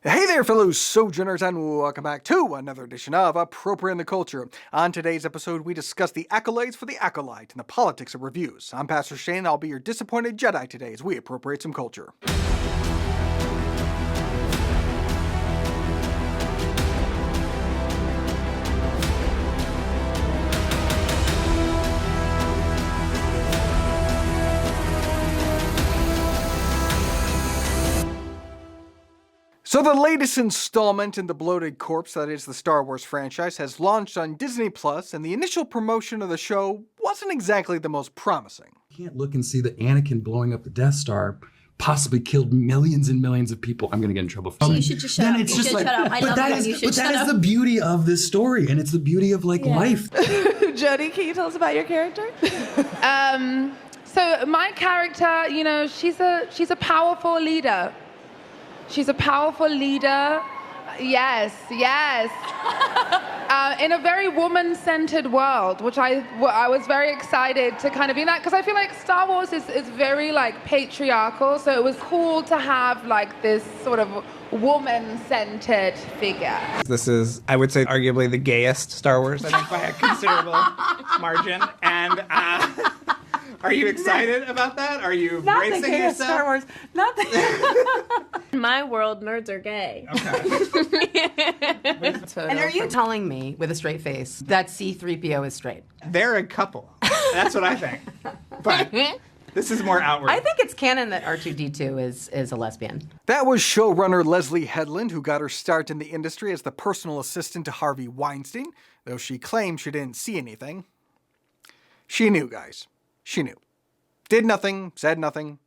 Hey there, fellow sojourners, and welcome back to another edition of Appropriating the Culture. On today's episode, we discuss the accolades for the acolyte and the politics of reviews. I'm Pastor Shane, and I'll be your disappointed Jedi today as we appropriate some culture. So the latest installment in the bloated corpse that is the Star Wars franchise has launched on Disney Plus, and the initial promotion of the show wasn't exactly the most promising. You can't look and see that Anakin blowing up the Death Star possibly killed millions and millions of people. I'm going to get in trouble for You should just shut up. It's just shut up. I love that. You should shut up. That is the beauty of this story, and it's the beauty of life. Jody, can you tell us about your character? So my character, she's a powerful leader. She's a powerful leader. Yes. In a very woman-centered world, which I was very excited to kind of be in that, because I feel like Star Wars is very patriarchal, so it was cool to have this sort of woman-centered figure. This is, I would say, arguably the gayest Star Wars, I think, by a considerable margin. And are you excited about that? Are you bracing yourself? Star Wars. Not the In my world, nerds are gay. Okay. And are you telling me, with a straight face, that C-3PO is straight? They're a couple. That's what I think. But this is more outward. I think it's canon that R2-D2 is a lesbian. That was showrunner Leslie Headland, who got her start in the industry as the personal assistant to Harvey Weinstein, though she claimed she didn't see anything. She knew, guys. She knew. Did nothing, said nothing.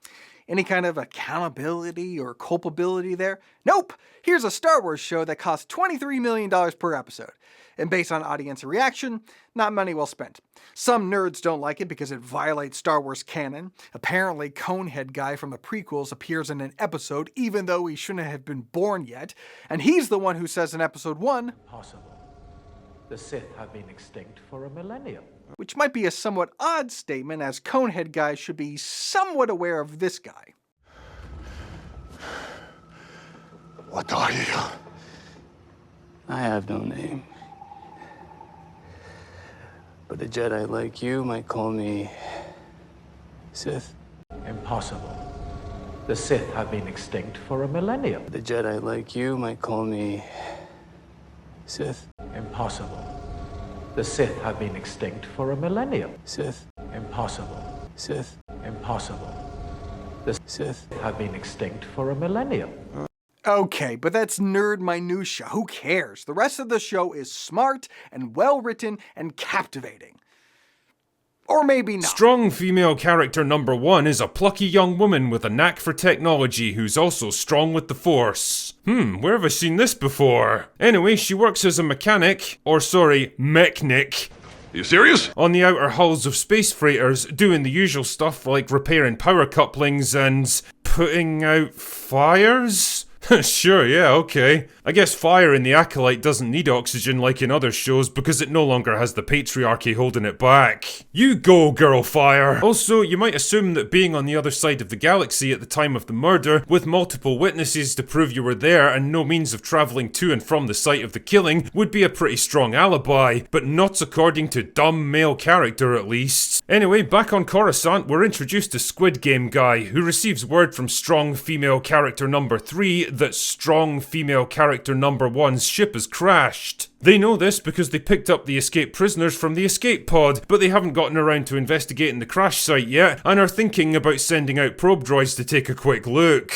Any kind of accountability or culpability there? Nope! Here's a Star Wars show that cost $23 million per episode. And based on audience reaction, not money well spent. Some nerds don't like it because it violates Star Wars canon. Apparently, Conehead Guy from the prequels appears in an episode even though he shouldn't have been born yet. And he's the one who says in episode 1, Impossible. The Sith have been extinct for a millennium. which might be a somewhat odd statement, as Conehead Guy should be somewhat aware of this guy. What are you? I have no name. But a Jedi like you might call me Sith. Impossible. The Sith have been extinct for a millennium. The Jedi like you might call me Sith. Impossible. The Sith have been extinct for a millennium. Sith. Impossible. Sith. Impossible. The Sith. have been extinct for a millennium. Okay, but that's nerd minutia. Who cares? The rest of the show is smart and well-written and captivating. Or maybe not. Strong female character number 1 is a plucky young woman with a knack for technology who's also strong with the Force. Where have I seen this before? Anyway, she works as a mechanic, mechnic. You serious? On the outer hulls of space freighters, doing the usual stuff like repairing power couplings and putting out fires? Sure, yeah, okay. I guess fire in the Acolyte doesn't need oxygen like in other shows because it no longer has the patriarchy holding it back. You go, girl fire! Also, you might assume that being on the other side of the galaxy at the time of the murder, with multiple witnesses to prove you were there and no means of travelling to and from the site of the killing, would be a pretty strong alibi, but not according to dumb male character at least. Anyway, back on Coruscant, we're introduced to Squid Game Guy, who receives word from strong female character number 3 that strong female character number 1's ship has crashed. They know this because they picked up the escaped prisoners from the escape pod, but they haven't gotten around to investigating the crash site yet, and are thinking about sending out probe droids to take a quick look.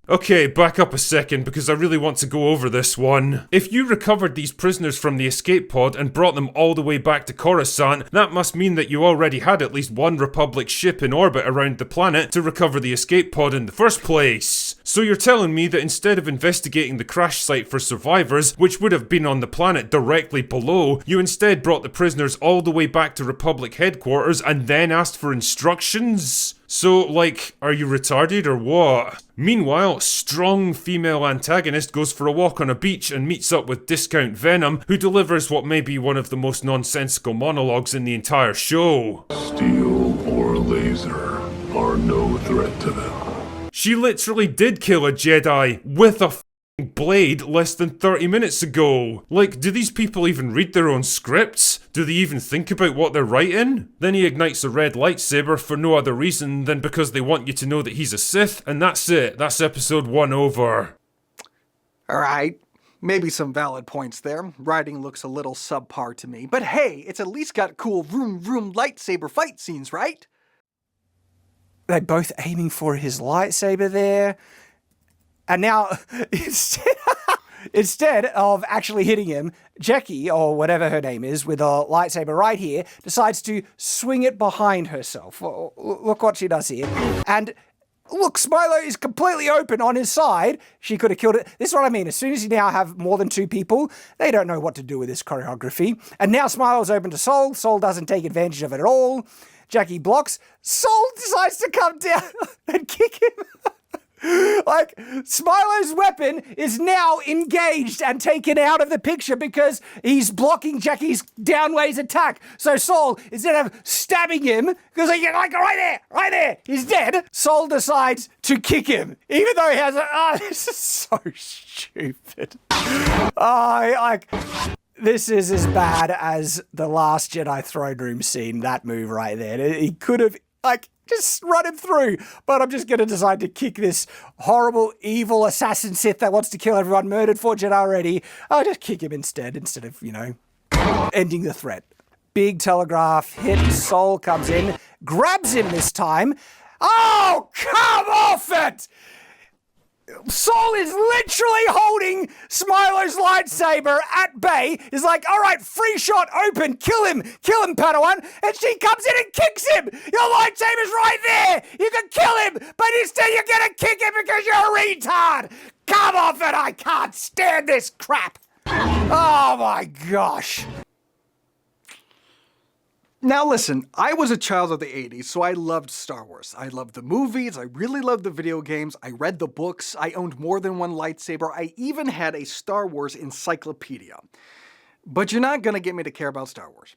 Okay, back up a second because I really want to go over this one. If you recovered these prisoners from the escape pod and brought them all the way back to Coruscant, that must mean that you already had at least one Republic ship in orbit around the planet to recover the escape pod in the first place. So you're telling me that instead of investigating the crash site for survivors, which would have been on the planet directly below, you instead brought the prisoners all the way back to Republic headquarters and then asked for instructions? So, are you retarded or what? Meanwhile, strong female antagonist goes for a walk on a beach and meets up with Discount Venom, who delivers what may be one of the most nonsensical monologues in the entire show. Steel or laser are no threat to them. She literally did kill a Jedi with a f***ing blade less than 30 minutes ago. Like, do these people even read their own scripts? Do they even think about what they're writing? Then he ignites a red lightsaber for no other reason than because they want you to know that he's a Sith, and that's it. That's episode 1 over. Alright, maybe some valid points there. Writing looks a little subpar to me, but hey, it's at least got cool vroom lightsaber fight scenes, right? They're both aiming for his lightsaber there. And now, instead of actually hitting him, Jackie, or whatever her name is, with a lightsaber right here, decides to swing it behind herself. Look what she does here. And look, Smilo is completely open on his side. She could have killed it. This is what I mean. As soon as you now have more than 2 people, they don't know what to do with this choreography. And now Smilo's open to Soul. Soul doesn't take advantage of it at all. Jackie blocks. Soul decides to come down and kick him. Like, Smilo's weapon is now engaged and taken out of the picture because he's blocking Jackie's downways attack. So Soul, instead of stabbing him, because like right there, he's dead, Soul decides to kick him. Even though he has this is so stupid. This is as bad as the Last Jedi throne room scene, that move right there. He could have, just run him through, but I'm just going to decide to kick this horrible, evil assassin Sith that wants to kill everyone, murdered 4 Jedi already. I'll just kick him instead of, ending the threat. Big telegraph hit, Soul comes in, grabs him this time. Oh, come off it! Soul is literally holding Smilo's lightsaber at bay. He's like, all right, free shot, open, kill him, Padawan. And she comes in and kicks him. Your lightsaber's right there. You can kill him, but instead you're gonna kick him because you're a retard. Come off it, I can't stand this crap. Oh my gosh. Now listen, I was a child of the 80s, so I loved Star Wars. I loved the movies, I really loved the video games, I read the books, I owned more than one lightsaber, I even had a Star Wars encyclopedia. But you're not gonna get me to care about Star Wars.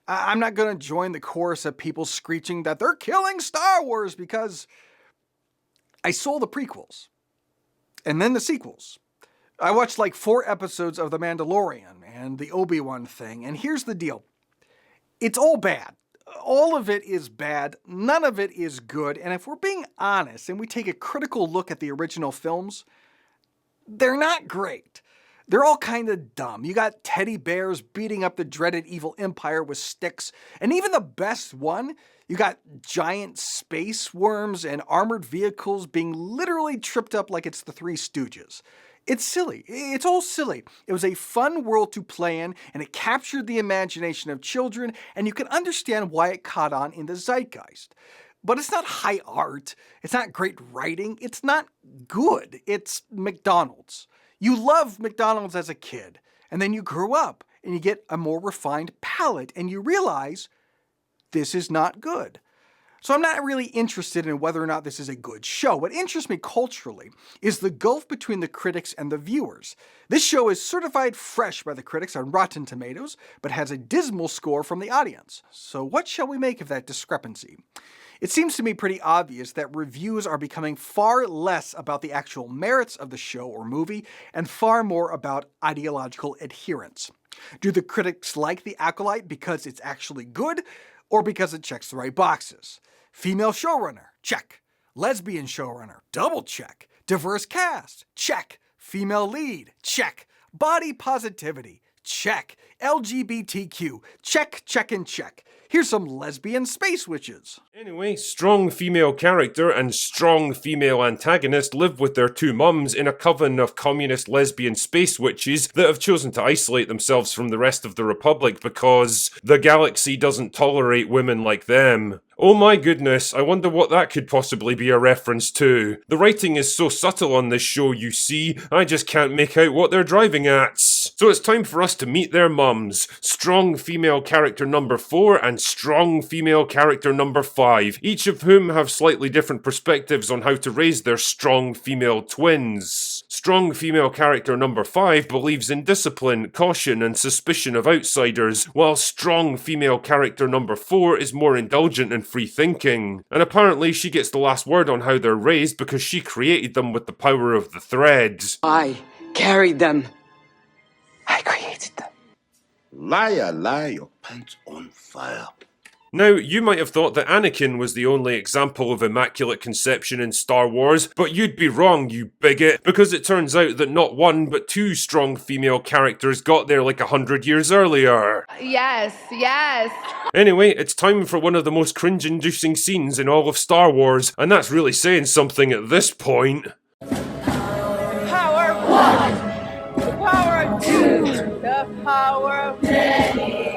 I'm not gonna join the chorus of people screeching that they're killing Star Wars because I saw the prequels. And then the sequels. I watched like 4 episodes of The Mandalorian and the Obi-Wan thing, and here's the deal. It's all bad. All of it is bad. None of it is good. And if we're being honest and we take a critical look at the original films, they're not great. They're all kind of dumb. You got teddy bears beating up the dreaded evil empire with sticks. And even the best one, you got giant space worms and armored vehicles being literally tripped up like it's the Three Stooges. It's silly. It's all silly. It was a fun world to play in, and it captured the imagination of children, and you can understand why it caught on in the zeitgeist. But it's not high art. It's not great writing. It's not good. It's McDonald's. You love McDonald's as a kid, and then you grow up, and you get a more refined palate, and you realize this is not good. So I'm not really interested in whether or not this is a good show. What interests me culturally is the gulf between the critics and the viewers. This show is certified fresh by the critics on Rotten Tomatoes, but has a dismal score from the audience. So what shall we make of that discrepancy? It seems to me pretty obvious that reviews are becoming far less about the actual merits of the show or movie and far more about ideological adherence. Do the critics like The Acolyte because it's actually good, or because it checks the right boxes? Female showrunner, check. Lesbian showrunner, double check. Diverse cast, check. Female lead, check. Body positivity, check. LGBTQ, check, check, and check. Here's some lesbian space witches. Anyway, strong female character and strong female antagonist live with their 2 mums in a coven of communist lesbian space witches that have chosen to isolate themselves from the rest of the Republic because the galaxy doesn't tolerate women like them. Oh my goodness, I wonder what that could possibly be a reference to. The writing is so subtle on this show, you see, I just can't make out what they're driving at. So it's time for us to meet their mums. Strong female character number 4 and strong female character number 5, each of whom have slightly different perspectives on how to raise their strong female twins. Strong female character number 5 believes in discipline, caution, and suspicion of outsiders, while strong female character number 4 is more indulgent and free-thinking. And apparently she gets the last word on how they're raised because she created them with the power of the thread. I carried them. I created them. Liar, lie, your pants on fire. Now, you might have thought that Anakin was the only example of immaculate conception in Star Wars, but you'd be wrong, you bigot, because it turns out that not one but 2 strong female characters got there like 100 years earlier. Yes, yes. Anyway, it's time for one of the most cringe-inducing scenes in all of Star Wars, and that's really saying something at this point. Power of one. The power of two. The power of many.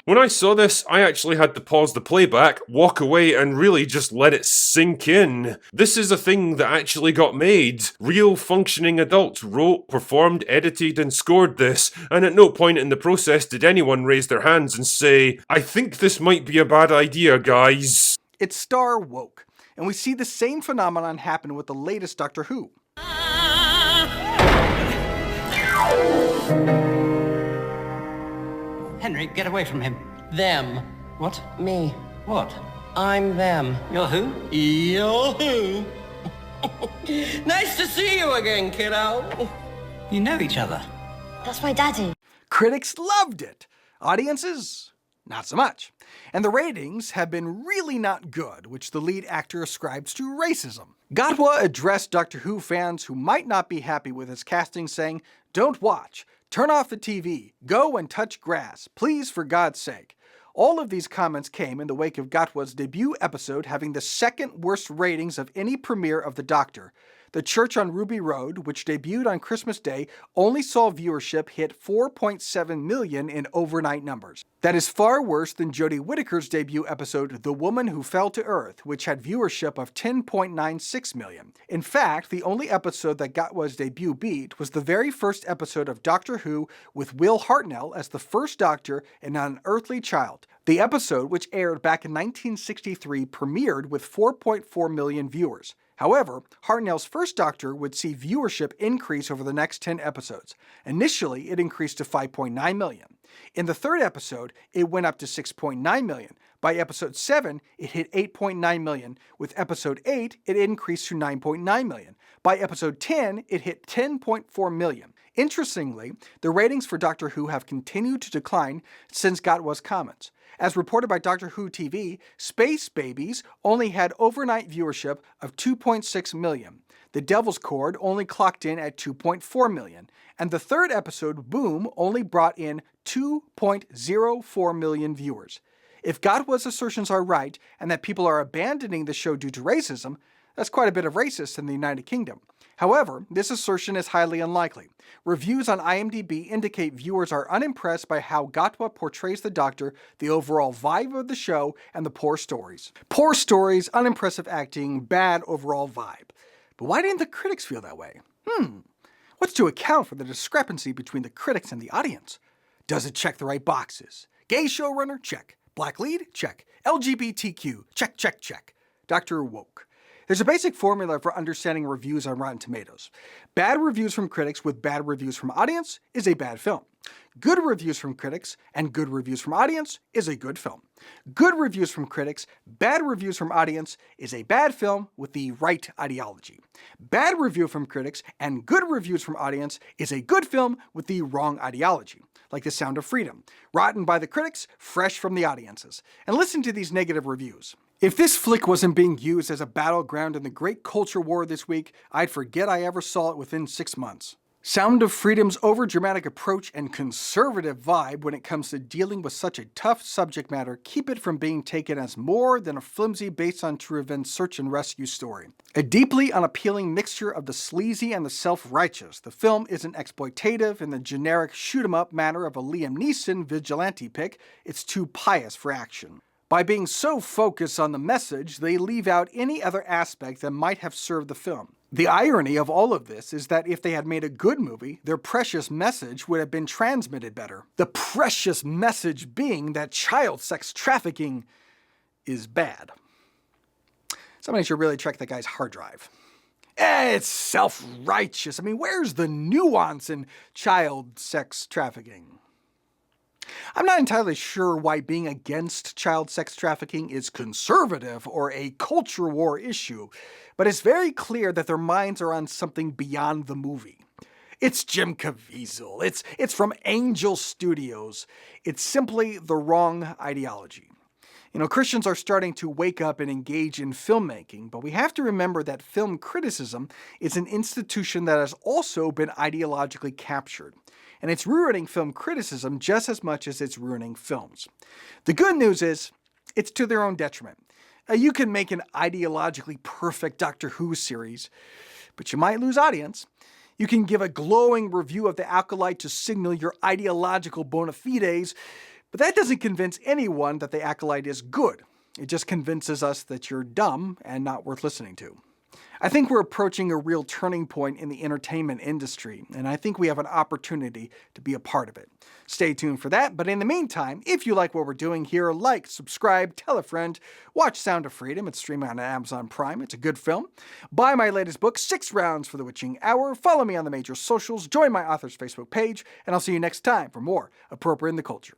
When I saw this, I actually had to pause the playback, walk away, and really just let it sink in. This is a thing that actually got made. Real functioning adults wrote, performed, edited, and scored this, and at no point in the process did anyone raise their hands and say, I think this might be a bad idea, guys. It's Star woke, and we see the same phenomenon happen with the latest Doctor Who. Henry, get away from him. Them. What? Me. What? I'm them. You're who? You're who? Nice to see you again, kiddo. You know each other. That's my daddy. Critics loved it. Audiences, not so much. And the ratings have been really not good, which the lead actor ascribes to racism. Gatwa addressed Doctor Who fans who might not be happy with his casting, saying, "Don't watch. Turn off the TV. Go and touch grass. Please, for God's sake." All of these comments came in the wake of Gatwa's debut episode having the second worst ratings of any premiere of The Doctor. The Church on Ruby Road, which debuted on Christmas Day, only saw viewership hit 4.7 million in overnight numbers. That is far worse than Jodie Whittaker's debut episode, The Woman Who Fell to Earth, which had viewership of 10.96 million. In fact, the only episode that Gatwa's debut beat was the very first episode of Doctor Who with Will Hartnell as the first Doctor and an unearthly child. The episode, which aired back in 1963, premiered with 4.4 million viewers. However, Hartnell's first Doctor would see viewership increase over the next 10 episodes. Initially, it increased to 5.9 million. In the third episode, it went up to 6.9 million. By episode 7, it hit 8.9 million. With episode 8, it increased to 9.9 million. By episode 10, it hit 10.4 million. Interestingly, the ratings for Doctor Who have continued to decline since Gatwa's comments. As reported by Doctor Who TV, Space Babies only had overnight viewership of 2.6 million. The Devil's Cord only clocked in at 2.4 million. And the third episode, Boom, only brought in 2.04 million viewers. If Gatwa's assertions are right, and that people are abandoning the show due to racism, that's quite a bit of racist in the United Kingdom. However, this assertion is highly unlikely. Reviews on IMDb indicate viewers are unimpressed by how Gatwa portrays the Doctor, the overall vibe of the show, and the poor stories. Poor stories, unimpressive acting, bad overall vibe. But why didn't the critics feel that way? What's to account for the discrepancy between the critics and the audience? Does it check the right boxes? Gay showrunner? Check. Black lead? Check. LGBTQ? Check, check, check. Dr. Woke. There's a basic formula for understanding reviews on Rotten Tomatoes. Bad reviews from critics with bad reviews from audience is a bad film. Good reviews from critics and good reviews from audience is a good film. Good reviews from critics, bad reviews from audience is a bad film with the right ideology. Bad review from critics and good reviews from audience is a good film with the wrong ideology, like The Sound of Freedom. Rotten by the critics, fresh from the audiences. And listen to these negative reviews. If this flick wasn't being used as a battleground in the great culture war this week, I'd forget I ever saw it within 6 months. Sound of Freedom's overdramatic approach and conservative vibe when it comes to dealing with such a tough subject matter keep it from being taken as more than a flimsy based on true events search and rescue story. A deeply unappealing mixture of the sleazy and the self-righteous, the film isn't exploitative in the generic shoot-'em-up manner of a Liam Neeson vigilante pick, it's too pious for action. By being so focused on the message, they leave out any other aspect that might have served the film. The irony of all of this is that if they had made a good movie, their precious message would have been transmitted better. The precious message being that child sex trafficking is bad. Somebody should really check that guy's hard drive. It's self-righteous. I mean, where's the nuance in child sex trafficking? I'm not entirely sure why being against child sex trafficking is conservative or a culture war issue, but it's very clear that their minds are on something beyond the movie. It's Jim Caviezel. It's from Angel Studios. It's simply the wrong ideology. Christians are starting to wake up and engage in filmmaking, but we have to remember that film criticism is an institution that has also been ideologically captured. And it's ruining film criticism just as much as it's ruining films. The good news is, it's to their own detriment. You can make an ideologically perfect Doctor Who series, but you might lose audience. You can give a glowing review of The Acolyte to signal your ideological bona fides, but that doesn't convince anyone that The Acolyte is good. It just convinces us that you're dumb and not worth listening to. I think we're approaching a real turning point in the entertainment industry, and I think we have an opportunity to be a part of it. Stay tuned for that, but in the meantime, if you like what we're doing here, like, subscribe, tell a friend, watch Sound of Freedom. It's streaming on Amazon Prime. It's a good film. Buy my latest book, 6 Rounds for the Witching Hour. Follow me on the major socials. Join my author's Facebook page, and I'll see you next time for more Appropriate in the Culture.